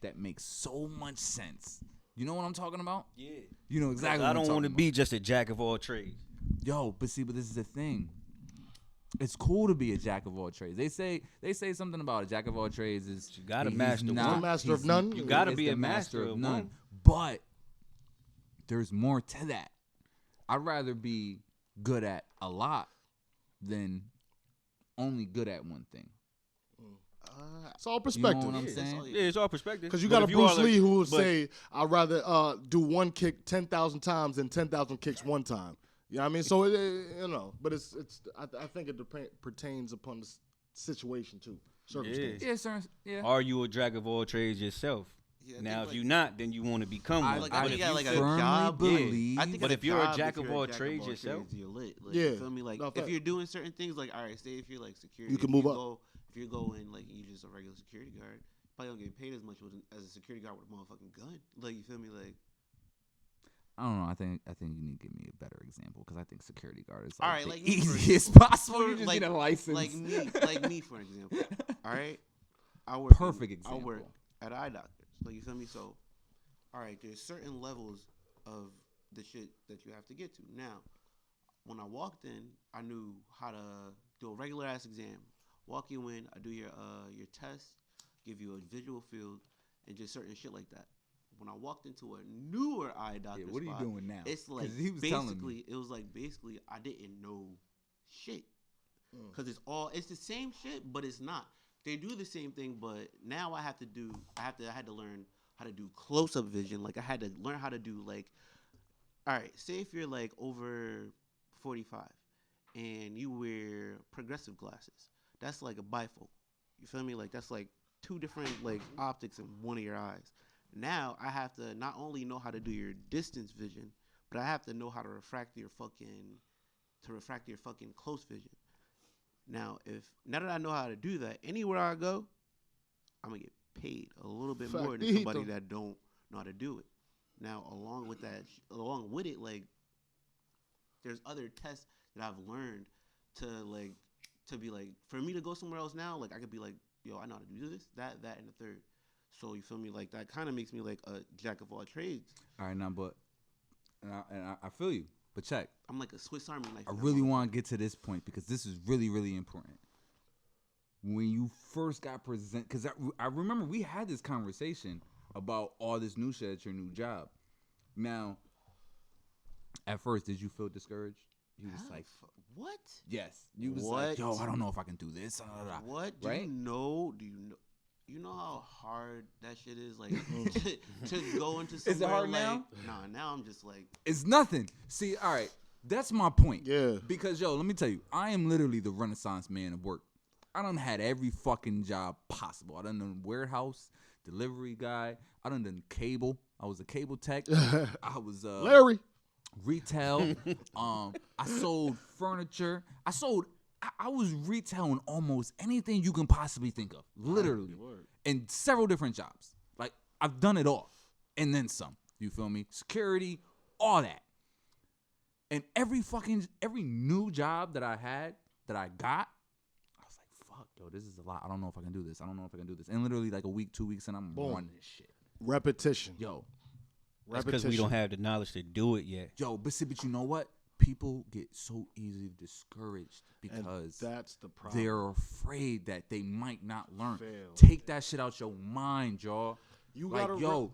that makes so much sense. You know what I'm talking about? Yeah. You know exactly. I what don't I'm want to talking be just a jack of all trades. about. Yo, but this is the thing. It's cool to be a jack of all trades. They say something about a jack of all trades is You gotta he's master not- one. Master of he's- none. You gotta he's be the a master of none. one. But there's more to that. I'd rather be good at a lot than only good at one thing. It's all You know perspective. what I'm Yeah, saying? that's all Yeah, it's all perspective. Because you But got a if you Bruce are, like- Lee who would but- say, I'd rather do one kick 10,000 times than 10,000 kicks one time. You know what I mean? So, but I think it pertains upon the situation too. Circumstance. Yeah, sir. Yeah. Are you a jack of all trades yourself? Yeah, I Now, think, if like- you're not, then you want to become one. Like, But I if think you you got like a firmly job. believe- I think But as if you're a job, jack of you're all a jack trades all yourself- you're lit. Like, Yeah. you feel me? Like, No, if fact. you're doing certain things, like, all right, say if you're like security, You can if move up. if you're going like you just a regular security guard, probably don't get paid as much as a security guard with a motherfucking gun. Like, you feel me? Like, I don't know. I think you need to give me a better example because I think security guard is All like right, the like me, for easiest example. possible. You just like, need a license. like me, for example. All right, I work. Perfect I example. work at eye doctors. Like, you feel me? So, all right, there's certain levels of the shit that you have to get to. Now, when I walked in, I knew how to do a regular ass exam. Walk you in, I do your test, give you a visual field, and just certain shit like that. When I walked into a newer eye doctor what are you spot, doing now? it's like he was telling me. basically, it was like basically I didn't know shit. Because it's the same shit, but it's not. They do the same thing, but now I had to learn how to do close-up vision. Like, I had to learn how to do, like, all right, say if you're, like, over 45 and you wear progressive glasses, that's like a bifocal. You feel me? Like, that's like 2 different, like, optics in one of your eyes. Now I have to not only know how to do your distance vision, but I have to know how to refract your fucking close vision. Now that I know how to do that, anywhere I go, I'm gonna get paid a little bit more than somebody that don't know how to do it. Now, along with it, like, there's other tests that I've learned to be like, for me to go somewhere else now, like, I could be like, yo, I know how to do this, that, and the third. So you feel me? Like, that kind of makes me like a jack of all trades. All right, now, I feel you. But check. I'm like a Swiss Army knife. I really want to get to this point because this is really, really important. When you first got presented, because I remember we had this conversation about all this new shit at your new job. Now, at first, did you feel discouraged? You was like, what? Yes. You was like, yo, I don't know if I can do this. What? Do you know how hard that shit is? Like, to go into somewhere. Is it hard like, now? Nah, now I'm just like. It's nothing. See, all right. That's my point. Yeah. Because, yo, let me tell you, I am literally the Renaissance man of work. I done had every fucking job possible. I done warehouse, delivery guy. I done cable. I was a cable tech. I was Larry. Retail. I sold furniture. I was retailing almost anything you can possibly think of, literally, in several different jobs. Like, I've done it all, and then some. You feel me? Security, all that. And every new job that I got, I was like, fuck, yo, this is a lot. I don't know if I can do this. And literally, like, a week, 2 weeks, and I'm running this shit. Repetition. Yo. That's because we don't have the knowledge to do it yet. Yo, but you know what? People get so easily discouraged because that's the problem. They're afraid that they might not learn. Fail. Take that shit out your mind, y'all. You like, gotta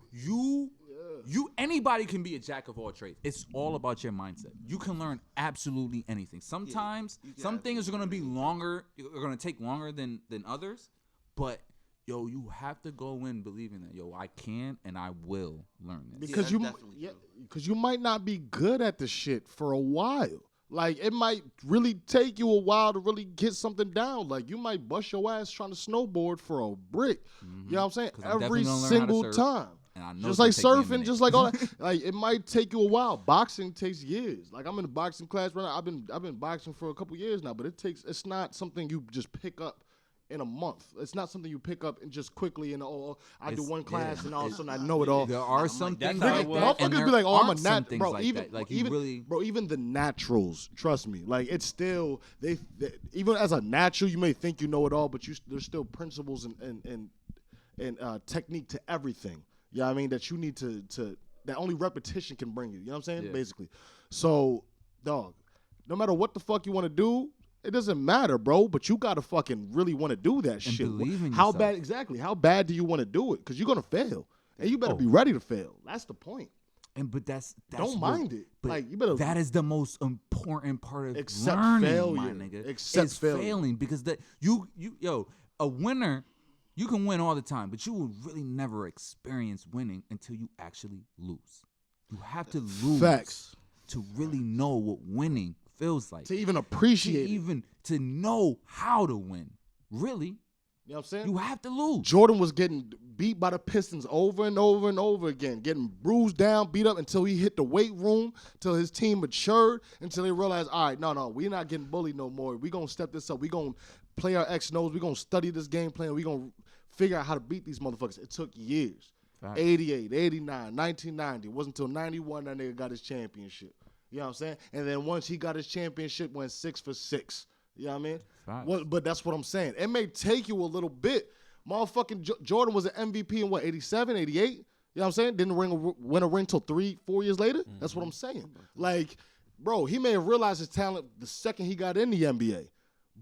anybody can be a jack of all trades. It's all about your mindset. You can learn absolutely anything. Sometimes some things are gonna be longer, are gonna take longer than others, but yo, you have to go in believing that, yo, I can and I will learn this. Because you might not be good at the shit for a while. Like, it might really take you a while to really get something down. Like, you might bust your ass trying to snowboard for a brick. Mm-hmm. You know what I'm saying? Every single time. And I know just like surfing, just like all that. Like, it might take you a while. Boxing takes years. Like, I'm in a boxing class right now. I've been boxing for a couple years now, but it's not something you just pick up in a month. It's not something you pick up and just quickly and I do one class and all of a sudden I know it all. There are some things like that. Motherfuckers be like, oh, I'm a natural. Bro, like even the naturals, trust me. Like, it's still, they even as a natural, you may think you know it all, but there's still principles and technique to everything. You know what I mean? That you need to that only repetition can bring you. You know what I'm saying? Yeah. Basically. So, dog, no matter what the fuck you want to do, it doesn't matter, bro, but you got to fucking really want to do that shit. Believe in How yourself. bad, exactly, how bad do you want to do it? Because you're going to fail. And you better be ready to fail. That's the point. But that's don't mind it. Like, you better. That is the most important part of accept learning, failure. My nigga. Accept failing because a winner, you can win all the time, but you will really never experience winning until you actually lose. You have to lose to really know what winning feels like. To even appreciate to know how to win. Really. You know what I'm saying? You have to lose. Jordan was getting beat by the Pistons over and over and over again, getting bruised down, beat up until he hit the weight room, until his team matured, until they realized, all right, no, we're not getting bullied no more. We're going to step this up. We're going to play our X and O's. We're going to study this game plan. We're going to figure out how to beat these motherfuckers. It took years. Fact. 88, 89, 1990. It wasn't until 91 that nigga got his championship. You know what I'm saying? And then once he got his championship, went 6 for 6. You know what I mean? But that's what I'm saying. It may take you a little bit. Motherfucking Jordan was an MVP in 87, 88? You know what I'm saying? Didn't win a ring till 3-4 years later? Mm-hmm. That's what I'm saying. Like, bro, he may have realized his talent the second he got in the NBA.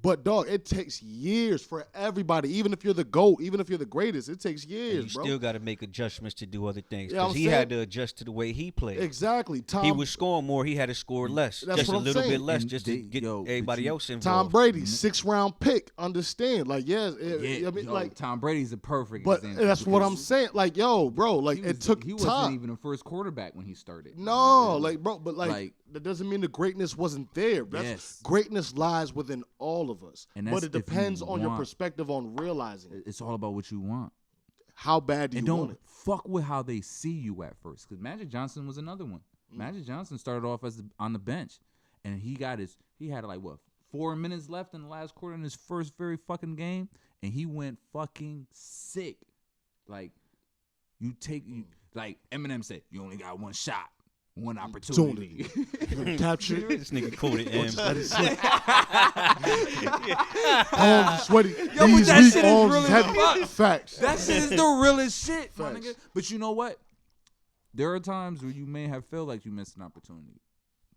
But dog, it takes years for everybody. Even if you're the GOAT, even if you're the greatest, it takes years, You bro. still got to make adjustments to do other things. Yeah, I'm Because he saying- had to adjust to the way he played. Exactly. He was scoring more. He had to score less. That's Just what a I'm little saying. bit less And just they- to get yo, but everybody you- else involved. Tom Brady, 6th-round pick. Understand? Like, yes, I mean, yo, like, Tom Brady's a perfect but example. that's what I'm because saying. Like, yo, bro, like he it was- took He wasn't time. even a first quarterback when he started. No, Nigga. like, bro, but like that doesn't mean the greatness wasn't there. That's, Yes. Greatness lies within all of us, And but that's it if you depends on your want- perspective on realizing it. It's all about what you want. How bad do And you want don't it? fuck with how they see you at first. Because Magic Johnson was another one. Magic Johnson started off on the bench, and he had like what 4 minutes left in the last quarter in his first very fucking game, and he went fucking sick. Like like Eminem said, you only got one shot, one opportunity. Capture it. This nigga quoted M. Let it slip. Arms sweaty. Yo, but These that weak shit is arms really heavy. fuck. Facts. That shit is the realest shit, my Facts. nigga. But you know what? There are times where you may have felt like you missed an opportunity.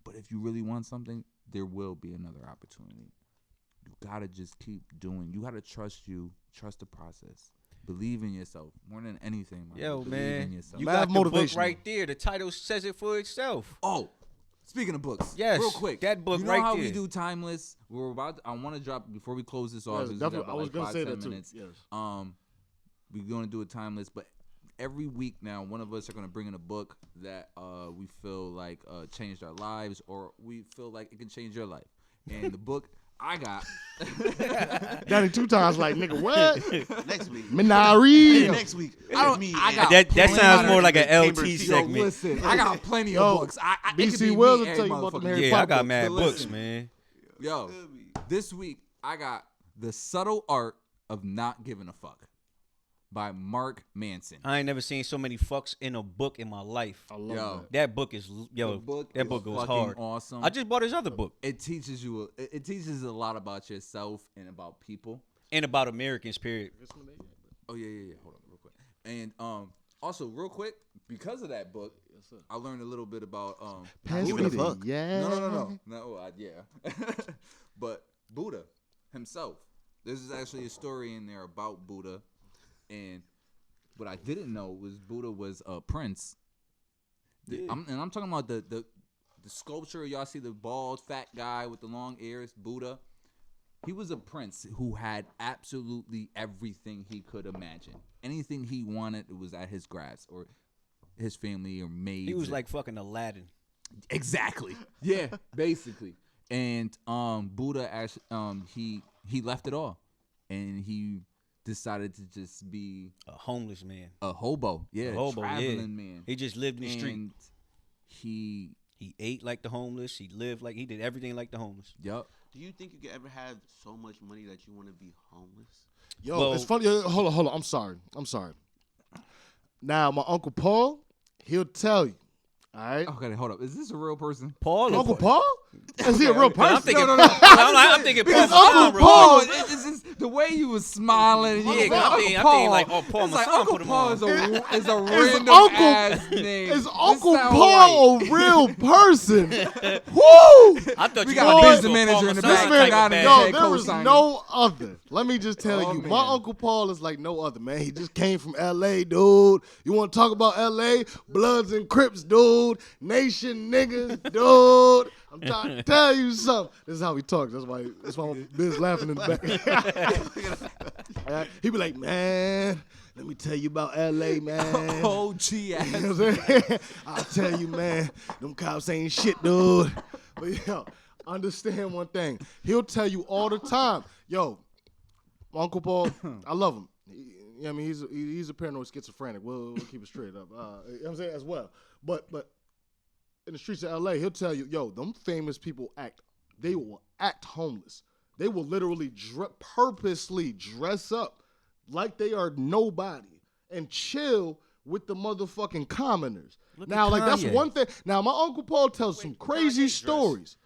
But if you really want something, there will be another opportunity. You gotta just keep doing. You gotta trust the process. Believe in yourself more than anything, man. Yo, Believe in man. yourself. You Mad got the book motivational. right there. The title says it for itself. Oh, speaking of books, Yes, real quick, that book you know right how there. we do timeless. I want to drop before we close this off. Yes, 'cause we definitely. got I about was like gonna 5, say 10 that too. minutes. Yes. We're gonna do a timeless, but every week now, one of us are gonna bring in a book that we feel like changed our lives, or we feel like it can change your life. And the book I got, Daddy 2 times like, nigga, what? Next week. Minari. Next week. I don't- Me I and- got That plenty sounds of more like an paper LT sheet. Yo, segment. listen, I got plenty Yo, of books. it could BC be Wills me will tell you every about the motherfucking Harry day. Yeah, I Potter got book. mad But books, listen. man. Yo, this week I got The Subtle Art of Not Giving a Fuck by Mark Manson. I ain't never seen so many fucks in a book in my life. I love Yo. that. That book is The book that is book goes fucking hard. awesome. I just bought his other book It teaches you. It teaches a lot about yourself and about people. and about Americans. Period. Oh yeah. Hold on, real quick. And also real quick, because of that book, I learned a little bit about Pass Who me the the fuck? yeah. No, yeah. But Buddha himself. There's actually a story in there about Buddha, and what I didn't know was Buddha was a prince. I'm talking about the sculpture. Y'all see the bald fat guy with the long ears, Buddha. He was a prince who had absolutely everything he could imagine. Anything he wanted, it was at his grasp, or his family or maids. He was like fucking Aladdin. exactly, yeah, basically. And Buddha actually, he left it all, and he decided to just be A homeless man. a hobo, A hobo, traveling man. He just lived in the street. And he, He ate like the homeless. He lived like he did everything like the homeless. yup. Do you think you could ever have so much money that you want to be homeless? Yo, Well- it's funny. Hold on. I'm sorry. Now, my Uncle Paul, he'll tell you. All right? Okay, hold up. Is this a real person? Paul. Uncle Paul? Is he a real person? I'm thinking. No. I'm thinking Paul. Because Masson Uncle real Paul, quick. it's just the way you was smiling. And you Yeah, was 'cause like, I'm Uncle thinking like, oh, Paul It's like Masson Uncle put him Paul on. is a Is random Uncle- ass name. Is This Uncle sound Paul white. a real person? Woo! I thought We you got were a gonna business go manager Paul in the Masson back. type Got of him. bag. Yo, Okay, there is co-signing. no other. Let me just tell Oh, you, man. my Uncle Paul is like no other, man. He just came from L.A., dude. You want to talk about L.A.? Bloods and Crips, dude. Nation niggas, dude. I'm trying to tell you something. This is how he talks. That's why Biz laughing in the back. He be like, man, let me tell you about L.A., man. OG You ass. know what I'm saying? I'll tell you, man, them cops ain't shit, dude. But yo, understand one thing. He'll tell you all the time, yo, Uncle Paul, I love him. I mean, he's a paranoid schizophrenic. We'll keep it straight up. You know what I'm saying? As well. But in the streets of LA, he'll tell you, yo, them famous people they will act homeless. They will literally purposely dress up like they are nobody and chill with the motherfucking commoners. Now, at like, that's Kanye. one thing. Now, my Uncle Paul tells some crazy Kanye dress? stories.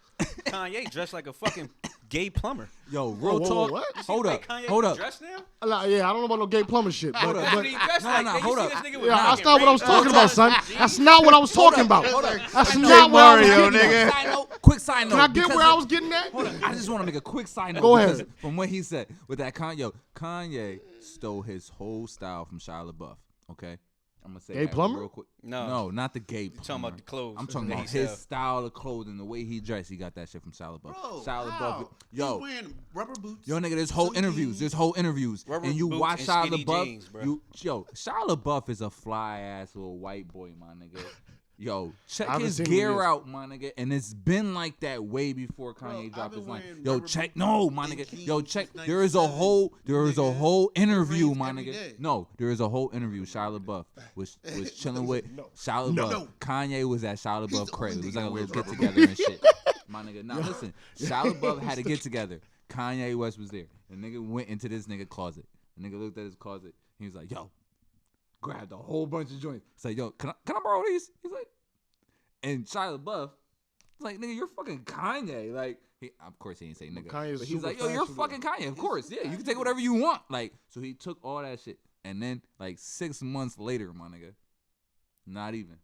Kanye dressed like a fucking gay plumber. Yo, real whoa, talk. what? Hold up. Kanye Hold up. dressed now? Yeah, I don't know about no gay plumber shit. But, Hold up. That's but what he dressed No, like. no, Nigga, you hold see up. this nigga with yeah, that's fucking not what I was rainbow talking about, son. jeans? That's not what I was talking about. That's not what I was getting at. Quick side note. Can I get because where I was getting at? Hold on. I just want to make a quick side note. Go ahead. because From what he said with that Kanye stole his whole style from Shia LaBeouf. Okay, I'm gonna say Gay that plumber? real quick. No. Not the gay. You talking about the clothes? I'm talking that about he his sell. style of clothing, the way he dressed. He got that shit from Shia LaBeouf. Bro, Shia how? LaBeouf. Yo, He's wearing rubber boots. Yo, nigga, there's whole some interviews. jeans. There's whole interviews. Rubber And you boots watch and Shia skinny LaBeouf. jeans, bro. Shia LaBeouf is a fly ass little white boy, my nigga. Yo, check I haven't his seen him in gear years. out, my nigga. And it's been like that way before Kanye I've dropped been his line. wearing Yo, rubber check. boots No, my and nigga. jeans Yo, since check. 97, There is a whole nigga. whole interview, rains my every nigga. day. No, there is a whole interview. Shia LaBeouf was chilling with Shia LaBeouf. No. Kanye was at Shia He's LaBeouf the crib. only It was nigga like a that little wears get rubber together and shit. My nigga, now listen. Shia LaBeouf had a get together. Kanye West was there. The nigga went into this nigga closet. The nigga looked at his closet. He was like, yo, grabbed a whole bunch of joints. It's like, yo, can I borrow these? He's like, and Shia LaBeouf, he's like, nigga, you're fucking Kanye. Like, of course he didn't say nigga. Kanye's But he's super like, yo, you're fashionable. fucking Kanye. Of course, yeah, you can take whatever you want. Like, so he took all that shit. And then, like, 6 months later, my nigga, not even.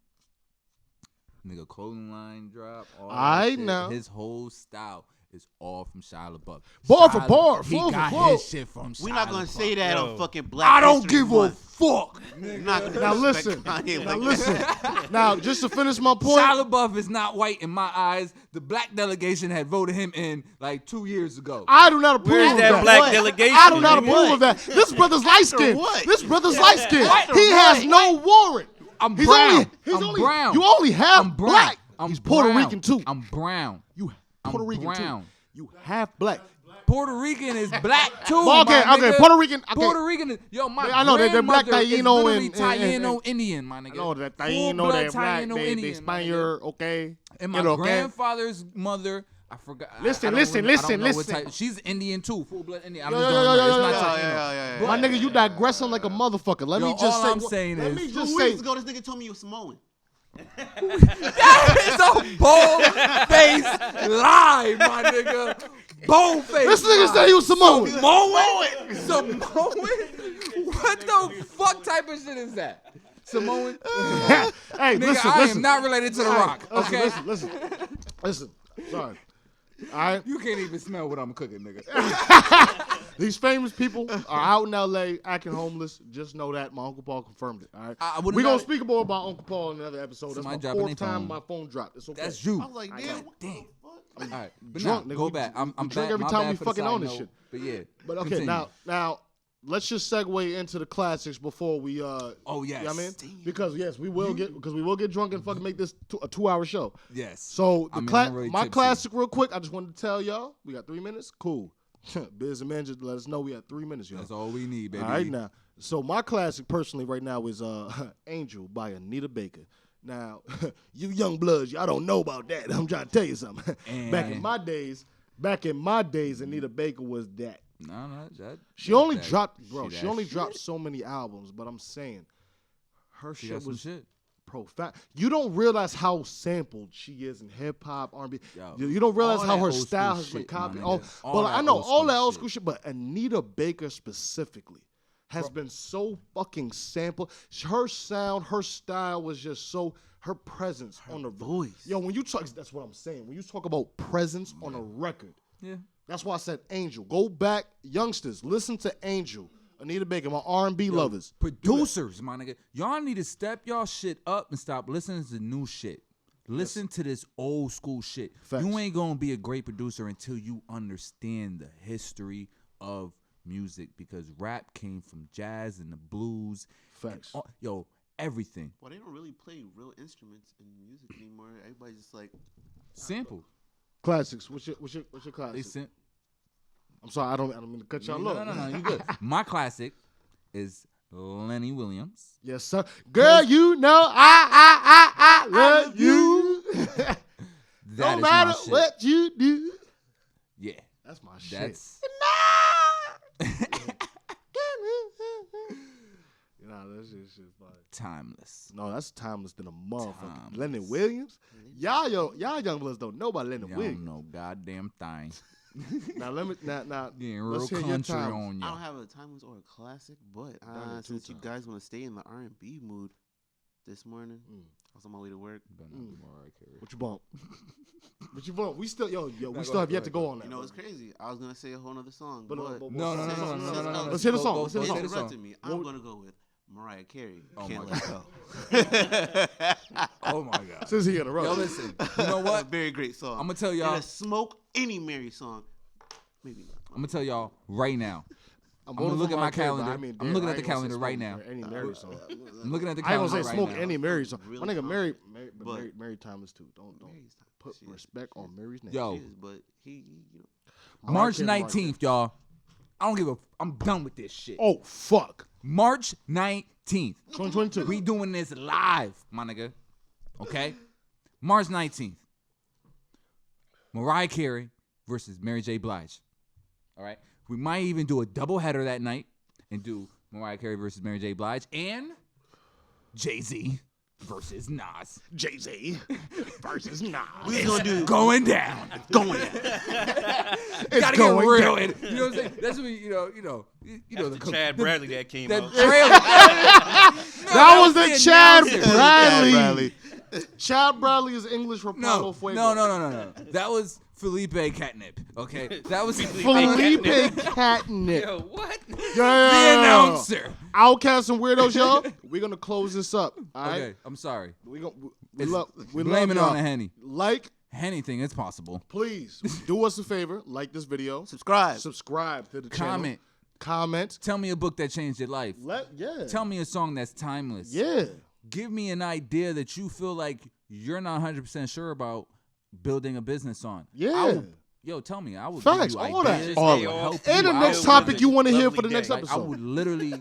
Nigga, clothing line drop. All that shit. know. His whole style is all from Shia LaBeouf. Bar for Shia- bar, He flow for got flow. his shit from Shia We're not gonna LaBeouf. say that Yo. on fucking Black I don't History give a Month. fuck. We're not gonna Now respect listen. Kanye Now like listen. that. Now, just to finish my point. Shia LaBeouf is not white in my eyes. The black delegation had voted him in like 2 years ago. I do not approve Where's of that that. black What? delegation? I do not nigga? approve of that. This brother's light skinned. what? This brother's light skinned. After He has what? no warrant. I'm He's brown. only, he's I'm only, brown. You only have I'm brown. black. I'm He's Puerto brown. Rican too. I'm brown. You I'm Puerto Rican brown. too. You half black. Puerto Rican is black too. Well, okay, my okay. nigga. Puerto Rican. Okay. Puerto Rican is, yo, my I know, they're black grandmother is Taino literally and- Taino Indian, my nigga. I know that Taino, Full-blood that black, Taino they Indian, my nigga. Spaniard, okay. And my You know, okay? grandfather's mother, I forgot. Listen, I don't listen, remember- I don't listen, know what listen. type- she's Indian too, full blood Indian. I Yo, just yo, don't yo, know. yo, It's yo, not yo, Taino. yeah. My nigga, you digressing like a motherfucker. Let Yo, me just all say. I'm saying let is- me 2 just weeks say. ago, this nigga told me you were Samoan. That is a bold-faced lie, my nigga. Bold-faced. This nigga said he was Samoan. Samoan? Samoan? What the fuck type of shit is that? Samoan? Hey, Nigga, listen, I listen. am not related to The Rock, Listen, okay? Listen. Sorry. All right. You can't even smell what I'm cooking, nigga. These famous people are out in L.A. acting homeless. Just know that. My Uncle Paul confirmed it. All right. I would've We're going not- to speak more about Uncle Paul in another episode. That's Somebody my dropping fourth their time phone. my phone dropped. It's okay. That's you. I was like, damn, what the damn. fuck? All right, but Drunk, nah, nigga. go We- back. I'm we drink back. every My time bad we for the fucking side on this note, shit. But yeah. But okay, continue. now let's just segue into the classics before we Oh, yes. you know what I mean? Because yes, we will get drunk and fucking make this a 2-hour show. Yes. So I the mean, I'm really my tipsy. classic real quick, I just wanted to tell y'all, we got 3 minutes. Cool. Biz and Man just let us know we had 3 minutes, y'all. That's all we need, baby. All right now. So my classic personally right now is Angel by Anita Baker. Now, you young bloods, y'all don't know about that. I'm trying to tell you something. Back in my days, Anita Baker was that. No, that. She only that- dropped that shit. so many albums, but I'm saying her She shit got some was shit. profound. You don't realize how sampled she is in hip hop, R&B. Yo, You don't realize all how that her old style school has been shit, my copied. nigga. Oh, All well, that I know old all school that old shit. school shit, but Anita Baker specifically has been so fucking sampled. Her sound, her style was just so. Her presence on the voice. Yo, when you talk, that's what I'm saying. When you talk about presence on a record, Yeah. that's why I said Angel. Go back, youngsters, listen to Angel. Anita Baker, my R&B lovers. Producers, my nigga. Y'all need to step y'all shit up and stop listening to new shit. Listen to this old school shit. Facts. You ain't gonna be a great producer until you understand the history of music, because rap came from jazz and the blues. Facts. And, yo, everything. Well, they don't really play real instruments in music anymore. Everybody's just like, Simple. Classics. What's your They classic? sent. I'm sorry, I don't mean to cut y'all off. No, you good. My classic is Lenny Williams. Yes, sir. Girl, you know I love you. That No is matter my shit. what you do. Yeah, That's my shit. that's That shit fire. timeless. No, that's timeless than a motherfucker. Timeless. Lenny Williams? Y'all young bloods don't know about Lenny Y'all Williams. don't know goddamn thing. Now let me now. Getting real let's hear your country time. on I you. don't have a timeless or a classic, but Done it two since you times. guys want to stay in the R&B mood this morning, I was on my way to work. What you bump? What you bump? We still we go still have ahead, yet to go go ahead. on that. You know, it's crazy. I was gonna say a whole other song, But, but No. Let's hear the song. Let's hear the it song. interrupted me. I'm gonna go with Mariah Carey. Oh Can't my let go. Oh my God. Since he interrupted. Yo, listen. You know what? Very great song. I'm gonna tell y'all. And a Smoke Any Mary song. Maybe not. I'm gonna tell y'all right now. I'm gonna voting look for at my Mariah Carey, but calendar. I mean, I'm damn, looking I at the ain't gonna say calendar right smoke now. Any Mary song. I'm looking at the I ain't calendar gonna say right smoke now. any Mary song. Really My nigga, confident. but But- Mary timeless too. Don't Mary's not- put she is. respect on Mary's name. Yo, She is, but he you know. Mariah March Carey, Mariah 19th, y'all. I don't give a. I'm done with this shit. Oh fuck. March 19th. 2022. We doing this live, my nigga. Okay? March 19th. Mariah Carey versus Mary J. Blige. All right? We might even do a double header that night and do Mariah Carey versus Mary J. Blige and Jay-Z versus Nas. Jay-Z versus Nas. We're gonna do Going down. going. It's Gotta get going real. down. You know what I'm saying? That's what you know The Chad Bradley that came that out. trailer. That was the Chad announcer. Bradley. Chad Bradley is English for Paulo No, Fuego. no. That was Felipe Catnip. Okay, that was Felipe Catnip. Yo, what? Yeah. the announcer. Outcasts and Weirdos, y'all. We're gonna close this up. All right. Okay, I'm sorry. We It's- love blame it y'all. on the Henny. Like, Anything is possible. please do us a favor. Like this video. Subscribe. Subscribe to the Comment. channel. Comment. Tell me a book that changed your life. Tell me a song that's timeless. Yeah. Give me an idea that you feel like you're not 100% sure about building a business on. Yeah. Yo, tell me. I would Facts, give you all that. ideas. All I that. would help And you the out. next topic you want to hear for the Lovely next day. Like, I episode. would literally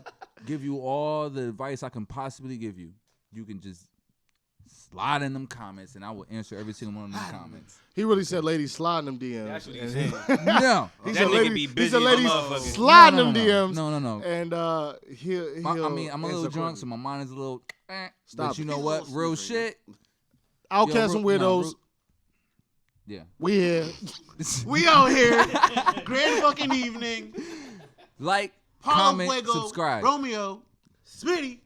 give you all the advice I can possibly give you. You can just slide in them comments, and I will answer every single one of them comments. He really said, "Ladies, slide in them DMs." That's what he And said. No. He That said, nigga "Ladies, be he busy said, as a ladies, motherfucker. slide No, them DMs." No. And he'll I'm a little drunk, so my mind is a little. Stop But you it. know He's a what? little Real sleepy. shit. Outcasts Yo, and real- no, Weirdos. real- Yeah. We here. We out here. Grand fucking evening. Like, Paulo comment, Fuego, subscribe. Romeo, Smitty.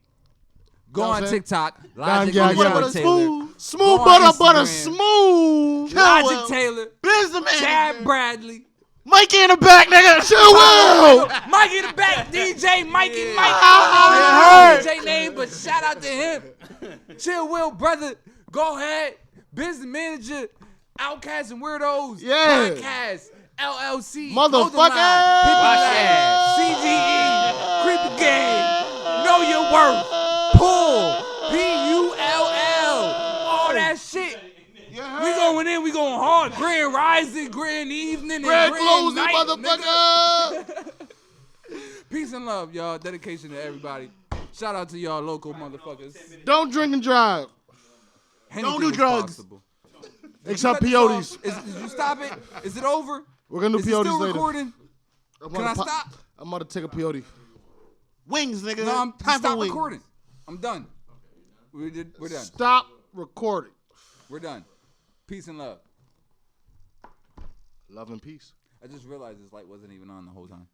Go You know what on I'm saying? TikTok. Don Logic Gaga. underscore Taylor. Smooth Go on butter, Instagram. smooth. Logic Taylor. Businessman. Chad Bradley. Mikey in the back, nigga. Chill out. Mikey the back. DJ Mikey Mike. I DJ name, but shout out to him. Chill Will, brother. Go ahead. Business manager. Outcasts and Weirdos. Yeah. Podcast. LLC. Motherfucker. Clothing line, Hippie Watch Lab, that. CGE. Creepy Gang. Know Your Worth. Pull. PULL. All that shit. We going in, we going hard. Grand Rising, Grand Evening, and Grand Grand closing, Night, motherfucker. Peace and love, y'all. Dedication to everybody. Shout out to y'all local motherfuckers. Don't drink and drive. Anything do is drugs. possible. Except Cut this off. peyotes. Did you stop it? Is it over? We're gonna Is do it peyotes still later. recording? I'm Can I gonna stop? I'm about to take a peyote. Wings, nigga. No, I'm Time for stop wings. recording. I'm done. We're done. Stop recording. We're done. Peace and love. Love and peace. I just realized this light wasn't even on the whole time.